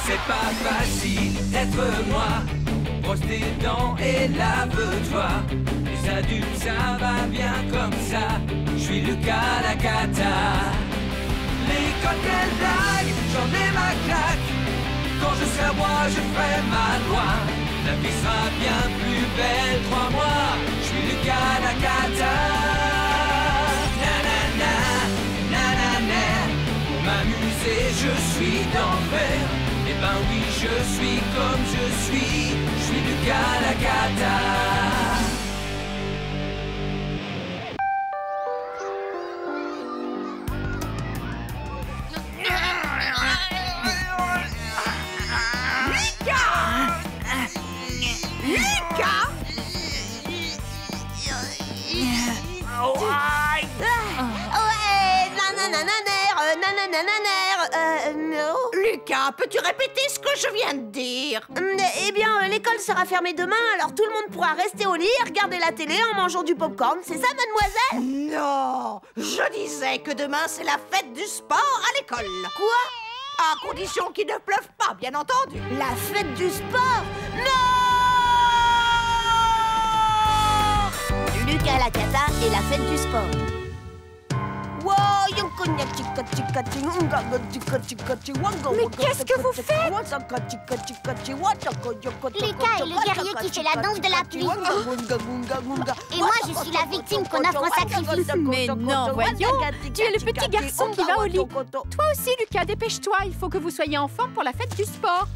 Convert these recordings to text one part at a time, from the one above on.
C'est pas facile d'être moi. Brosse tes dents et lave-toi. Les adultes, ça va bien comme ça. Je suis Lucas Lacata. L'école, quelle blague, j'en ai ma claque. Quand je serai roi, je ferai ma loi. La vie sera bien plus belle, crois-moi. Je suis Lucas Lacata. Nanana, nanana. Pour m'amuser, je suis d'enfer. Eh ben oui, je suis comme je suis Lucas Lacata. Lucas, peux-tu répéter ce que je viens de dire? Eh bien, l'école sera fermée demain, alors tout le monde pourra rester au lit et regarder la télé en mangeant du popcorn. C'est ça, mademoiselle? Non, je disais que demain, c'est la fête du sport à l'école. Quoi? À condition qu'il ne pleuve pas, bien entendu. La fête du sport? Non! Lucas Lacata et la fête du sport. Mais qu'est-ce que vous faites? Lucas est le guerrier qui fait la danse de la pluie. Et moi, je suis la victime qu'on offre en sacrifice. Mais non, voyons, tu es le petit garçon qui va au lit. Toi aussi, Lucas, dépêche-toi, il faut que vous soyez en forme pour la fête du sport.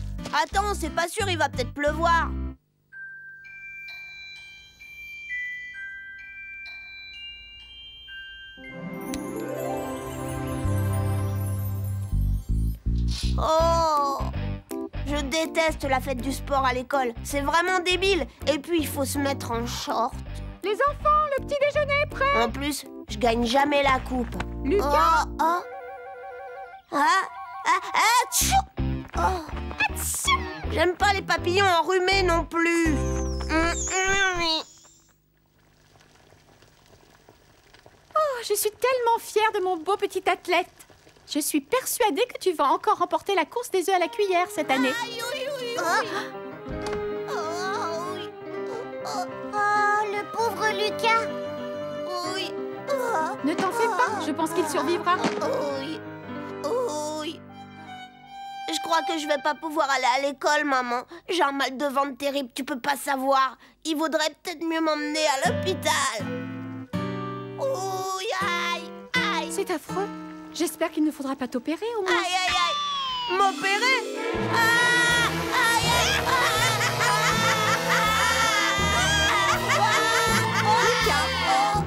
Attends, c'est pas sûr, il va peut-être pleuvoir. Oh! Je déteste la fête du sport à l'école. C'est vraiment débile. Et puis, il faut se mettre en short. Les enfants, le petit déjeuner est prêt. En plus, je gagne jamais la coupe. Lucas! J'aime pas les papillons enrhumés non plus. Oh, je suis tellement fière de mon beau petit athlète. Je suis persuadée que tu vas encore remporter la course des œufs à la cuillère cette année. Le pauvre Lucas. Ne t'en fais pas, je pense qu'il survivra. Je crois que je vais pas pouvoir aller à l'école, maman. J'ai un mal de ventre terrible, tu peux pas savoir. Il vaudrait peut-être mieux m'emmener à l'hôpital. Aïe. C'est affreux. J'espère qu'il ne faudra pas t'opérer au moins. Aïe. M'opérer?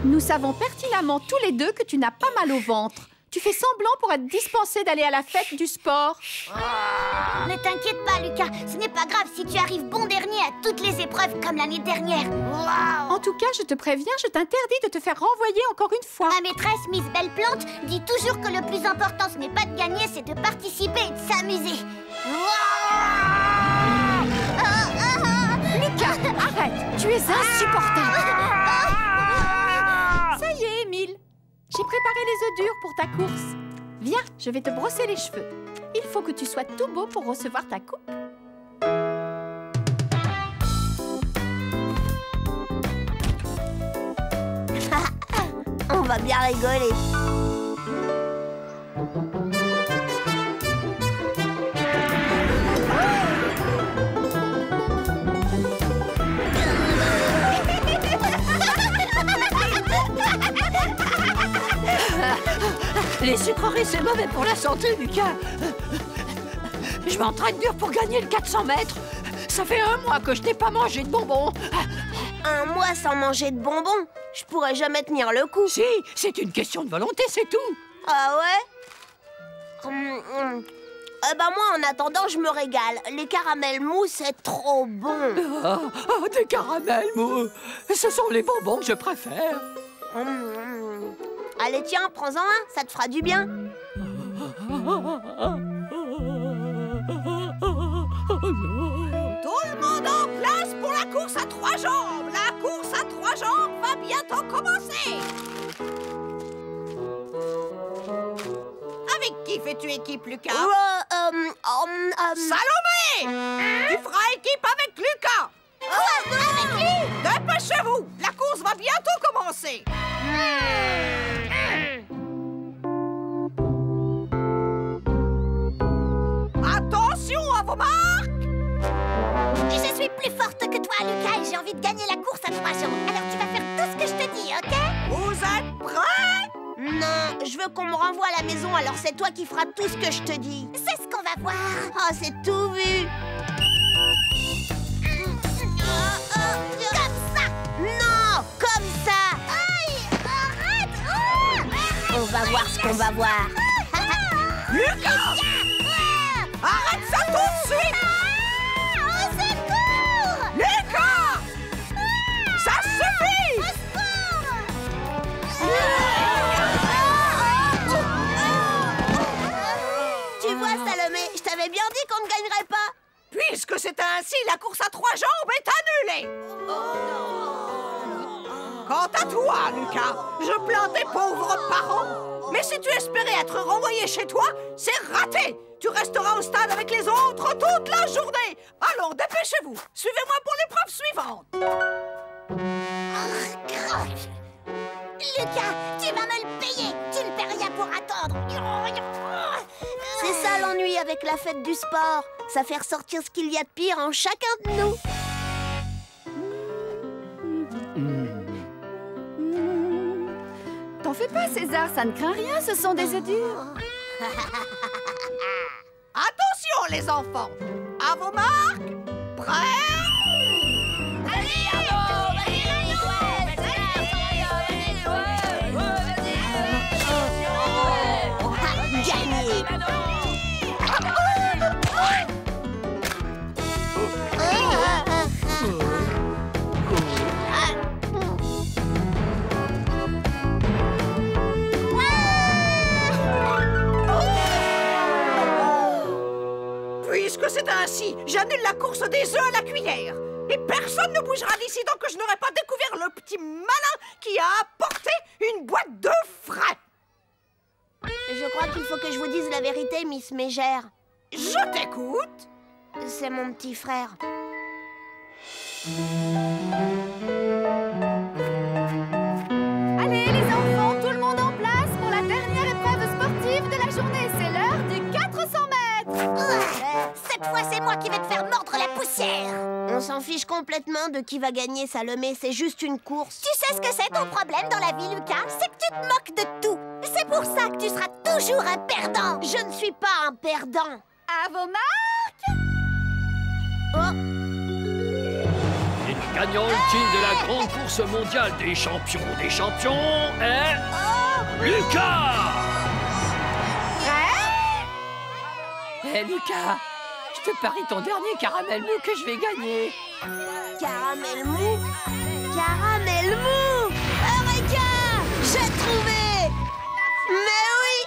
Nous savons pertinemment tous les deux que tu n'as pas mal au ventre. Tu fais semblant pour être dispensé d'aller à la fête du sport. Ne t'inquiète pas, Lucas. Ce n'est pas grave si tu arrives bon dernier à toutes les épreuves comme l'année dernière. En tout cas, je te préviens, je t'interdis de te faire renvoyer encore une fois. Ma maîtresse, Miss Belle-Plante, dit toujours que le plus important, ce n'est pas de gagner, c'est de participer et de s'amuser. Lucas, arrête. Tu es insupportable. Ça y est, Émile. J'ai préparé les œufs durs pour ta course. Viens, je vais te brosser les cheveux. Il faut que tu sois tout beau pour recevoir ta coupe. On va bien rigoler. Les sucreries, c'est mauvais pour la santé, Lucas. Je m'entraîne dur pour gagner le 400 mètres. Ça fait 1 mois que je n'ai pas mangé de bonbons. Un mois sans manger de bonbons? Je pourrais jamais tenir le coup. Si, c'est une question de volonté, c'est tout. Ah ouais? Bah moi, en attendant, je me régale. Les caramels mous, c'est trop bon. Des caramels mous. Ce sont les bonbons que je préfère. Allez, tiens, prends-en un, ça te fera du bien. Tout le monde en place pour la course à 3 jambes. La course à 3 jambes va bientôt commencer. Avec qui fais-tu équipe, Lucas? Salomé! Tu feras équipe avec Lucas! Avec lui? Dépêchez-vous! La course va bientôt commencer! Attention à vos marques! Je suis plus forte que toi, Lucas, et j'ai envie de gagner la course à 3 jambes. Alors tu vas faire tout ce que je te dis, ok? Vous êtes prêts? Non, je veux qu'on me renvoie à la maison, alors c'est toi qui feras tout ce que je te dis. C'est ce qu'on va voir. Oh, c'est tout vu. Comme ça. Non, comme ça. Aïe, arrête. On va voir ce qu'on va voir. Lucas! Arrête ça tout de suite! Au secours! Lucas! Ça suffit! Au secours! Tu vois, Salomé, je t'avais bien dit qu'on ne gagnerait pas. Puisque c'est ainsi, la course à 3 jambes est annulée! Quant à toi, Lucas, je plains tes pauvres parents. Mais si tu espérais être renvoyé chez toi, c'est raté! Tu resteras au stade avec les autres toute la journée! Alors dépêchez-vous! Suivez-moi pour l'épreuve suivante! Lucas, tu vas me le payer. Tu ne paies rien pour attendre. C'est ça l'ennui avec la fête du sport. Ça fait ressortir ce qu'il y a de pire en chacun de nous. T'en fais pas, César, ça ne craint rien, ce sont des œufs durs. Attention les enfants! À vos marques! Prêts? Gagné. Puisque c'est ainsi, j'annule la course des œufs à la cuillère. Et personne ne bougera d'ici tant que je n'aurai pas découvert le petit malin qui a apporté une boîte d'œufs frais. Je crois qu'il faut que je vous dise la vérité, Miss Mégère. Je t'écoute. C'est mon petit frère. Allez, les enfants, tout le monde en place pour la dernière épreuve sportive de la journée. C'est l'heure du 400 mètres. Cette fois, c'est moi qui vais te faire mordre la poussière. On s'en fiche complètement de qui va gagner, Salomé. C'est juste une course. Tu sais ce que c'est ton problème dans la vie, Lucas? C'est que tu te moques de tout. C'est pour ça que tu seras toujours un perdant. Je ne suis pas un perdant. À vos marques! Et le gagnant ultime de la grande course mondiale des champions est... Lucas! Hé Lucas, je te parie ton dernier caramel mou que je vais gagner. Caramel mou. Caramel mou. Eureka! J'ai trouvé. Mais oui.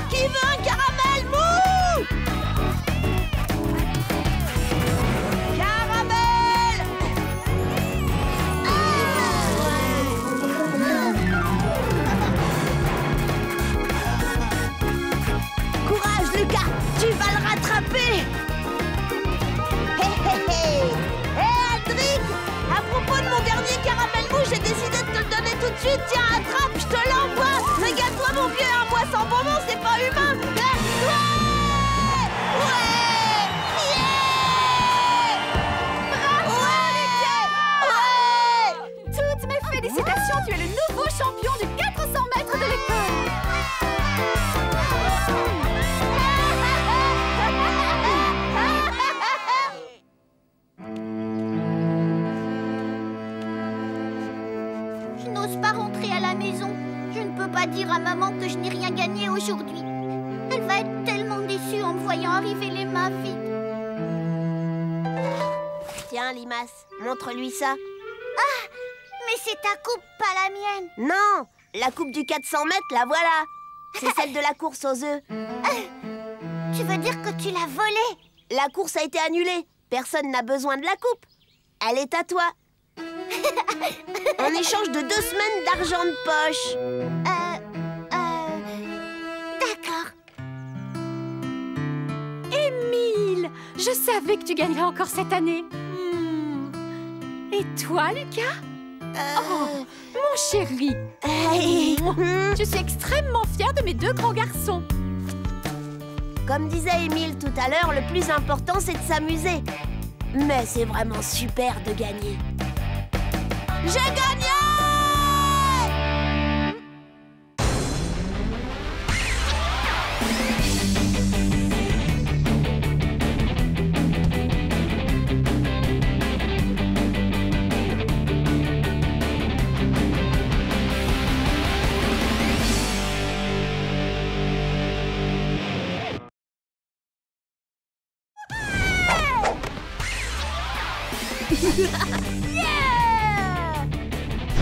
Qui veut un caramel mou? Caramel! Courage, Lucas! Tu vas le rattraper! Hé, hé, hé! Hé, Aldric! À propos de mon dernier caramel mou, j'ai décidé de te le donner tout de suite. Tiens, attrape, je te l'envoie! Regarde-toi, mon vieux, un mois sans bonbon, c'est pas humain! Toutes mes félicitations, tu es le nouveau champion du 400 mètres de l'école. Je n'ose pas rentrer à la maison. Je ne peux pas dire à maman que je n'ai rien gagné aujourd'hui. Elle va être tellement déçue en me voyant arriver les mains vides. Tiens, Limace, montre-lui ça. Mais c'est ta coupe, pas la mienne. Non, la coupe du 400 mètres, la voilà. C'est celle de la course aux œufs. Tu veux dire que tu l'as volée? La course a été annulée. Personne n'a besoin de la coupe. Elle est à toi. En échange de 2 semaines d'argent de poche. D'accord. Émile, je savais que tu gagnerais encore cette année. Et toi, Lucas? Oh, mon chéri. Je suis extrêmement fière de mes 2 grands garçons. Comme disait Émile tout à l'heure, le plus important, c'est de s'amuser. Mais c'est vraiment super de gagner. J'ai gagné!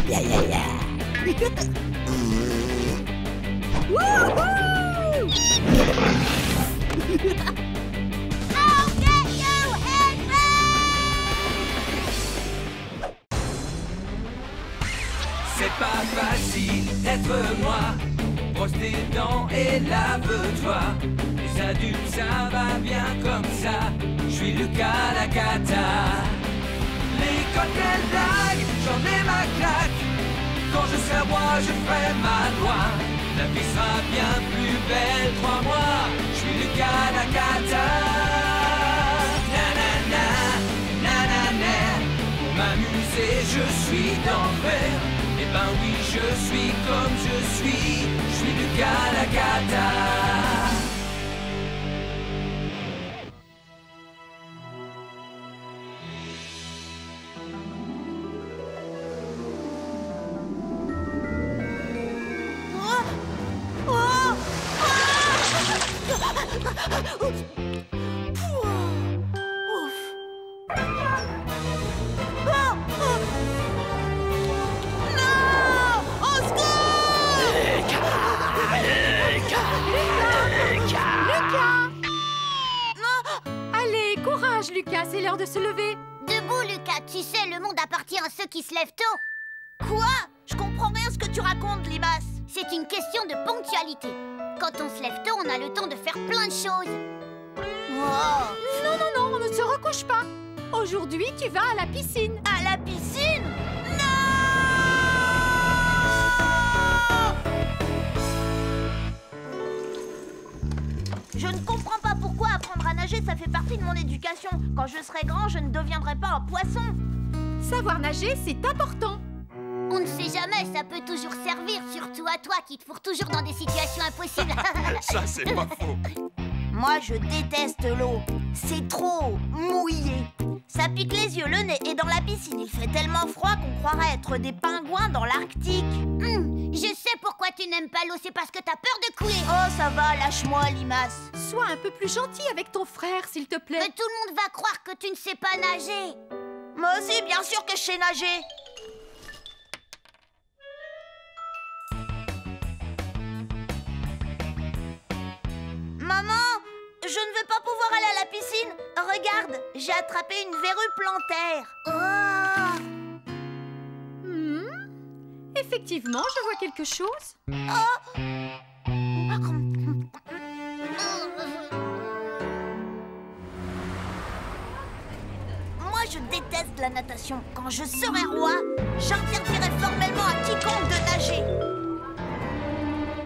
Yeah, yeah, yeah. Woohoo! I'll get you, Henry! C'est pas facile d'être moi. Brosse tes dents et lave-toi. Les adultes, ça va bien comme ça. Je suis Lucas la cata. L'école, quelle blague, j'en ai ma claque. Quand je serai roi, je ferai ma loi. La vie sera bien plus belle, crois-moi. Je suis Lucas la cata. Nanana, nanana. Pour m'amuser, je suis d'enfer. Eh ben oui, je suis comme je suis Lucas la cata. Allez, courage, Lucas, c'est l'heure de se lever. Debout, Lucas, tu sais, le monde appartient à ceux qui se lèvent tôt. Quoi? Je comprends rien ce que tu racontes, Limace. C'est une question de ponctualité. Quand on se lève tôt, on a le temps de faire plein de choses. Oh. Non, non, non, on ne se recouche pas. Aujourd'hui, tu vas à la piscine. À la piscine? Non! Je ne comprends pas pourquoi apprendre à nager, ça fait partie de mon éducation. Quand je serai grand, je ne deviendrai pas un poisson. Savoir nager, c'est important. On ne sait jamais, ça peut toujours servir, surtout à toi qui te fourre toujours dans des situations impossibles. Ça, c'est pas faux. Moi, je déteste l'eau. C'est trop mouillé. Ça pique les yeux, le nez. Et dans la piscine, il fait tellement froid qu'on croirait être des pingouins dans l'Arctique. Je sais pourquoi tu n'aimes pas l'eau, c'est parce que t'as peur de couler. Oh, ça va, lâche-moi, Limace. Sois un peu plus gentil avec ton frère, s'il te plaît. Mais tout le monde va croire que tu ne sais pas nager. Moi aussi, bien sûr que je sais nager. Maman, je ne veux pas pouvoir aller à la piscine. Regarde, j'ai attrapé une verrue plantaire. Effectivement, je vois quelque chose. Moi, je déteste la natation. Quand je serai roi, j'interdirai formellement à quiconque de nager.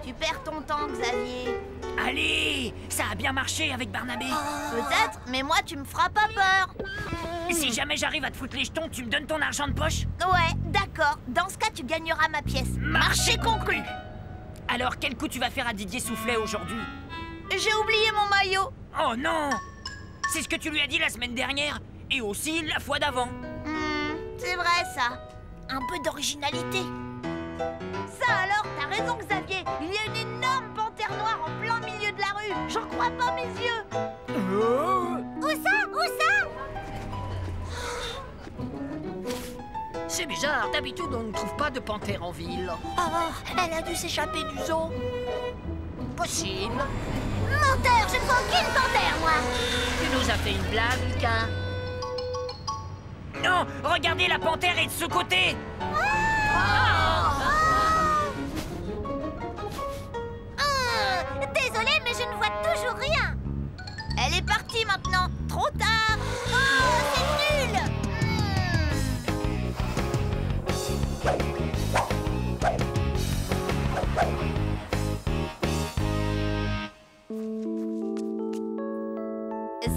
Tu perds ton temps, Xavier. Allez, ça a bien marché avec Barnabé. Peut-être, mais moi, tu me feras pas peur. Si jamais j'arrive à te foutre les jetons, tu me donnes ton argent de poche? Ouais, d'accord. Dans ce cas, tu gagneras ma pièce. Marché conclu. Alors, quel coup tu vas faire à Didier Soufflet aujourd'hui? J'ai oublié mon maillot. Oh non! C'est ce que tu lui as dit la semaine dernière, et aussi la fois d'avant. C'est vrai, ça. Un peu d'originalité. Ça alors, t'as raison, Xavier. Il y a une énorme panthère noire en plein milieu de la rue. J'en crois pas mes yeux. Où ça? Où ça? C'est bizarre, d'habitude on ne trouve pas de panthère en ville. Oh, elle a dû s'échapper du zoo. Possible. Menteur, je ne vois aucune panthère, moi. Tu nous as fait une blague, Lucas. Non, regardez, la panthère est de ce côté. Désolée, mais je ne vois toujours rien. Elle est partie maintenant. Trop tard. Oh, c'est nul.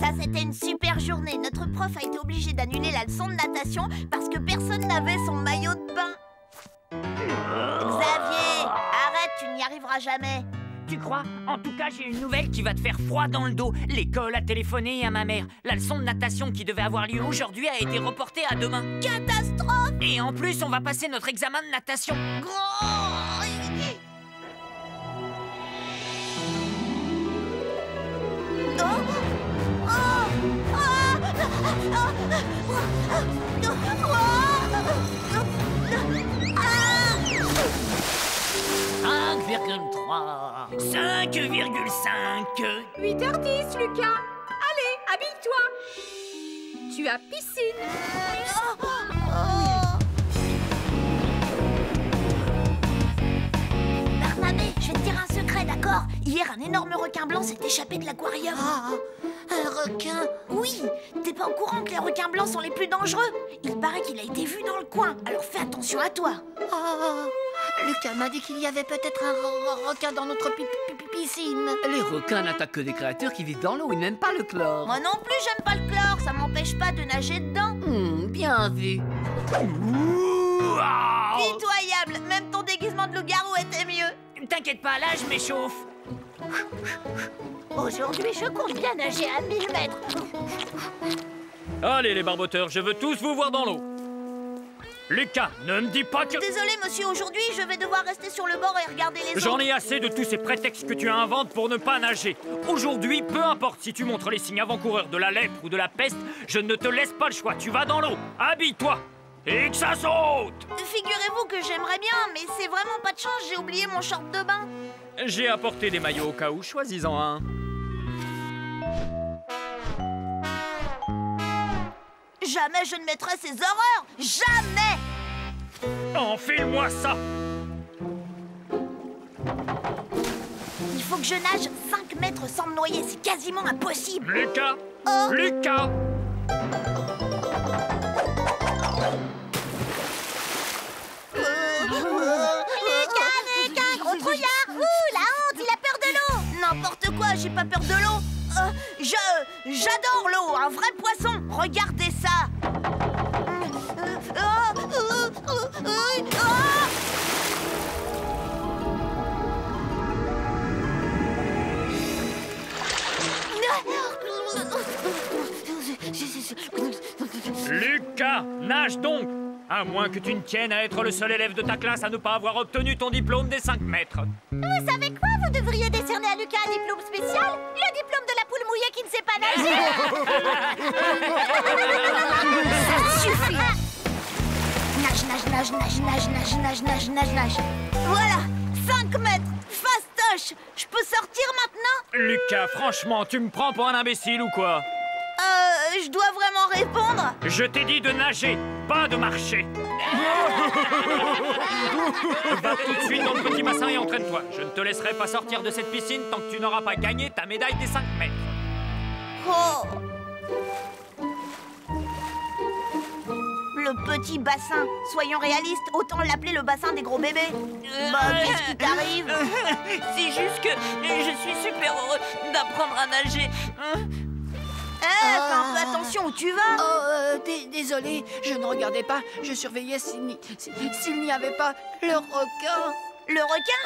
Ça, c'était une super journée. Notre prof a été obligé d'annuler la leçon de natation parce que personne n'avait son maillot de bain. Xavier, arrête, tu n'y arriveras jamais. Tu crois? En tout cas, j'ai une nouvelle qui va te faire froid dans le dos. L'école a téléphoné à ma mère. La leçon de natation qui devait avoir lieu aujourd'hui a été reportée à demain. Catastrophe! Et en plus, on va passer notre examen de natation. Ah! 5,3. 5,5. 8h10, Lucas. Allez, habille-toi. Tu as piscine. Barnabé, je vais te dire un secret, d'accord? Hier, un énorme requin blanc s'est échappé de l'aquarium. Un requin? Oui. T'es pas au courant que les requins blancs sont les plus dangereux? Il paraît qu'il a été vu dans le coin, alors fais attention à toi. Lucas m'a dit qu'il y avait peut-être un requin dans notre piscine. Les requins n'attaquent que des créatures qui vivent dans l'eau. Ils n'aiment pas le chlore. Moi non plus, j'aime pas le chlore. Ça m'empêche pas de nager dedans. Bien vu. Pitoyable. Même ton déguisement de loup-garou était mieux. T'inquiète pas, là, je m'échauffe. Aujourd'hui, je compte bien nager à 1000 mètres. Allez, les barboteurs, je veux tous vous voir dans l'eau. Lucas, ne me dis pas que... Désolé, monsieur, aujourd'hui, je vais devoir rester sur le bord et regarder les autres. J'en ai assez de tous ces prétextes que tu inventes pour ne pas nager. Aujourd'hui, peu importe si tu montres les signes avant-coureurs de la lèpre ou de la peste, je ne te laisse pas le choix. Tu vas dans l'eau. Habille-toi. Et que ça saute! Figurez-vous que j'aimerais bien, mais c'est vraiment pas de chance, j'ai oublié mon short de bain. J'ai apporté des maillots au cas où. Choisis-en un. Jamais je ne mettrai ces horreurs. Jamais. Enfile-moi ça! Il faut que je nage 5 mètres sans me noyer, c'est quasiment impossible. Lucas! Oh. Lucas! Lucas, gros trouillard. Ouh, la honte, il a peur de l'eau. N'importe quoi, j'ai pas peur de l'eau. J'adore l'eau, un vrai poisson. Regardez ça. Lucas, nage donc! À moins que tu ne tiennes à être le seul élève de ta classe à ne pas avoir obtenu ton diplôme des 5 mètres. Vous savez quoi? Vous devriez décerner à Lucas un diplôme spécial. Le diplôme de la poule mouillée qui ne sait pas nager. Ça suffit. Nage. Voilà, 5 mètres, fastoche. Je peux sortir maintenant? Lucas, franchement, tu me prends pour un imbécile ou quoi? Je dois vraiment répondre? Je t'ai dit de nager, pas de marcher. Va tout de suite dans le petit bassin et entraîne-toi. Je ne te laisserai pas sortir de cette piscine tant que tu n'auras pas gagné ta médaille des 5 mètres. Oh. Le petit bassin. Soyons réalistes, autant l'appeler le bassin des gros bébés. Qu'est-ce qui t'arrive? C'est juste que je suis super heureux d'apprendre à nager. Fais un peu attention où tu vas. Désolé, je ne regardais pas. Je surveillais s'il n'y avait pas le requin. Le requin?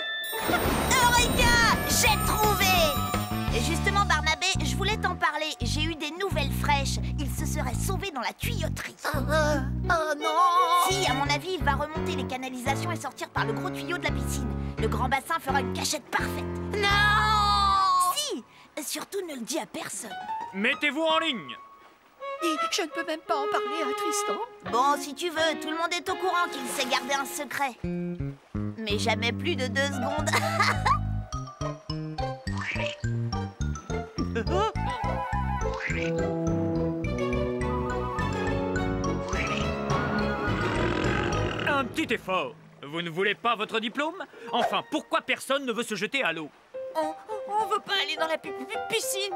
Eureka! J'ai trouvé! Et justement, Barnabé, je voulais t'en parler. J'ai eu des nouvelles fraîches. Il se serait sauvé dans la tuyauterie. Oh non! Si, à mon avis, il va remonter les canalisations et sortir par le gros tuyau de la piscine. Le grand bassin fera une cachette parfaite. Non! Si! Surtout, ne le dis à personne. Mettez-vous en ligne. Et je ne peux même pas en parler à Tristan. Bon, si tu veux, tout le monde est au courant qu'il sait garder un secret. Mais jamais plus de 2 secondes. petit effort. Vous ne voulez pas votre diplôme? Enfin, pourquoi personne ne veut se jeter à l'eau? On veut pas aller dans la piscine,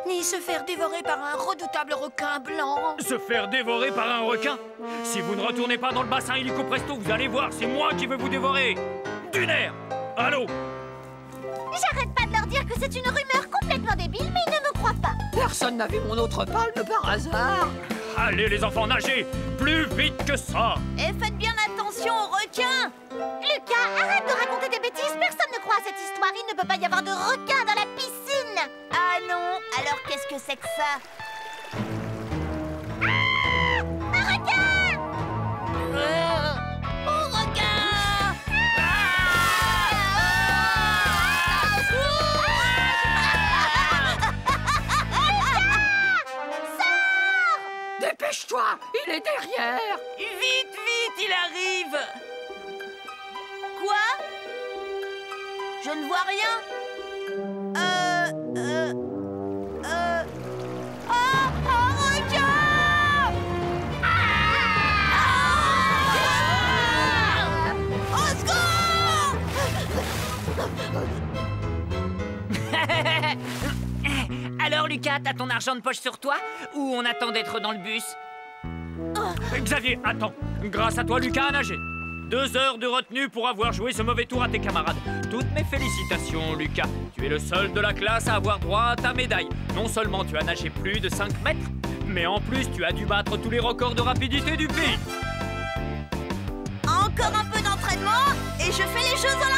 ni se faire dévorer par un redoutable requin blanc. Se faire dévorer par un requin? Si vous ne retournez pas dans le bassin illico presto, vous allez voir, c'est moi qui vais vous dévorer. Du nerf! Allô? J'arrête pas de leur dire que c'est une rumeur complètement débile, mais ils ne me croient pas. Personne n'a vu mon autre palme par hasard. Allez les enfants, nagez! Plus vite que ça! Et faites bien attention aux requins. Lucas, arrête de raconter des bêtises, personne ne croit à cette histoire. Il ne peut pas y avoir de requin dans la piscine. Ah non, alors qu'est-ce que c'est que ça? Un requin! Oh, requin! Dépêche-toi, il est derrière. Vite, vite, il arrive! Quoi? Je ne vois rien. Oh, requin! Au secours! Alors Lucas, t'as ton argent de poche sur toi? Ou on attend d'être dans le bus? Xavier, attends. Grâce à toi, Lucas a nagé. 2 heures de retenue pour avoir joué ce mauvais tour à tes camarades. Toutes mes félicitations, Lucas. Tu es le seul de la classe à avoir droit à ta médaille. Non seulement tu as nagé plus de 5 mètres, mais en plus tu as dû battre tous les records de rapidité du pays. Encore un peu d'entraînement et je fais les Jeux Olympiques.